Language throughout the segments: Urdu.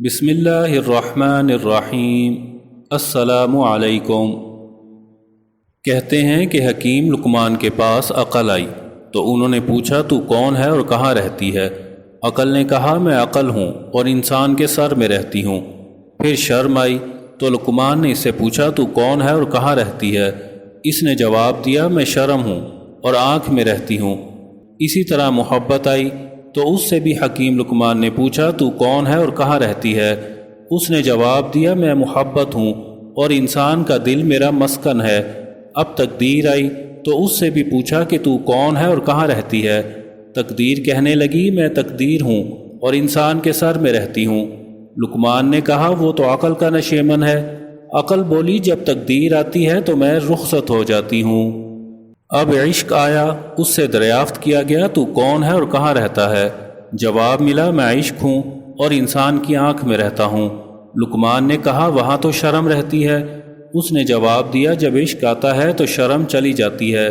بسم اللہ الرحمن الرحیم۔ السلام علیکم۔ کہتے ہیں کہ حکیم لقمان کے پاس عقل آئی تو انہوں نے پوچھا تو کون ہے اور کہاں رہتی ہے؟ عقل نے کہا میں عقل ہوں اور انسان کے سر میں رہتی ہوں۔ پھر شرم آئی تو لقمان نے اس سے پوچھا تو کون ہے اور کہاں رہتی ہے؟ اس نے جواب دیا میں شرم ہوں اور آنکھ میں رہتی ہوں۔ اسی طرح محبت آئی تو اس سے بھی حکیم لقمان نے پوچھا تو کون ہے اور کہاں رہتی ہے؟ اس نے جواب دیا میں محبت ہوں اور انسان کا دل میرا مسکن ہے۔ اب تقدیر آئی تو اس سے بھی پوچھا کہ تو کون ہے اور کہاں رہتی ہے؟ تقدیر کہنے لگی میں تقدیر ہوں اور انسان کے سر میں رہتی ہوں۔ لقمان نے کہا وہ تو عقل کا نشیمن ہے۔ عقل بولی جب تقدیر آتی ہے تو میں رخصت ہو جاتی ہوں۔ اب عشق آیا، اس سے دریافت کیا گیا تو کون ہے اور کہاں رہتا ہے؟ جواب ملا میں عشق ہوں اور انسان کی آنکھ میں رہتا ہوں۔ لقمان نے کہا وہاں تو شرم رہتی ہے۔ اس نے جواب دیا جب عشق آتا ہے تو شرم چلی جاتی ہے۔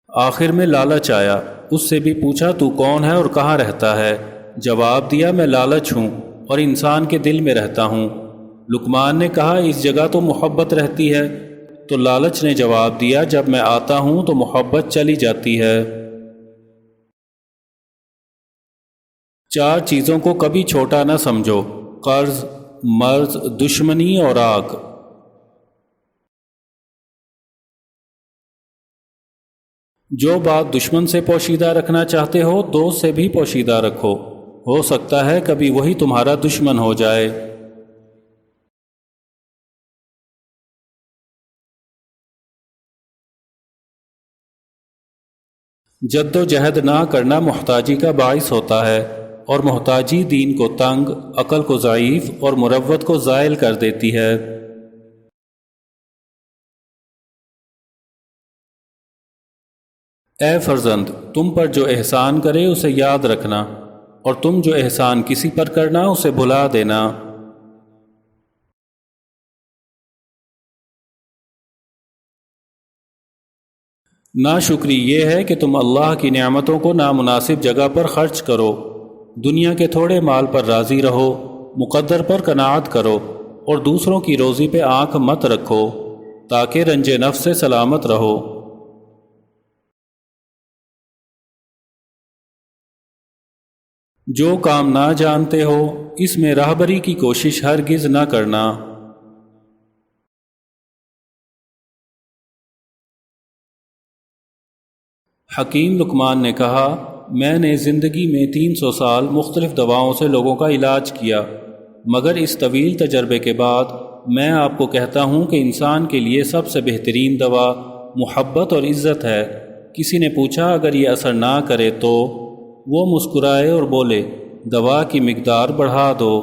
آخر میں لالچ آیا، اس سے بھی پوچھا تو کون ہے اور کہاں رہتا ہے؟ جواب دیا میں لالچ ہوں اور انسان کے دل میں رہتا ہوں۔ لقمان نے کہا اس جگہ تو محبت رہتی ہے۔ تو لالچ نے جواب دیا جب میں آتا ہوں تو محبت چلی جاتی ہے۔ 4 چیزوں کو کبھی چھوٹا نہ سمجھو: قرض، مرض، دشمنی اور آگ۔ جو بات دشمن سے پوشیدہ رکھنا چاہتے ہو دوست سے بھی پوشیدہ رکھو، ہو سکتا ہے کبھی وہی تمہارا دشمن ہو جائے۔ جد و جہد نہ کرنا محتاجی کا باعث ہوتا ہے اور محتاجی دین کو تنگ، عقل کو ضعیف اور مروت کو زائل کر دیتی ہے۔ اے فرزند، تم پر جو احسان کرے اسے یاد رکھنا اور تم جو احسان کسی پر کرنا اسے بھلا دینا۔ ناشکری یہ ہے کہ تم اللہ کی نعمتوں کو نامناسب جگہ پر خرچ کرو۔ دنیا کے تھوڑے مال پر راضی رہو، مقدر پر قناعت کرو اور دوسروں کی روزی پہ آنکھ مت رکھو تاکہ رنج نفس سے سلامت رہو۔ جو کام نہ جانتے ہو اس میں راہبری کی کوشش ہرگز نہ کرنا۔ حکیم لقمان نے کہا میں نے زندگی میں 300 سال مختلف دواؤں سے لوگوں کا علاج کیا، مگر اس طویل تجربے کے بعد میں آپ کو کہتا ہوں کہ انسان کے لیے سب سے بہترین دوا محبت اور عزت ہے۔ کسی نے پوچھا اگر یہ اثر نہ کرے تو؟ وہ مسکرائے اور بولے دوا کی مقدار بڑھا دو۔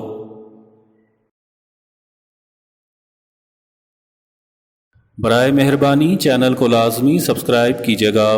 برائے مہربانی چینل کو لازمی سبسکرائب کیجیے گا۔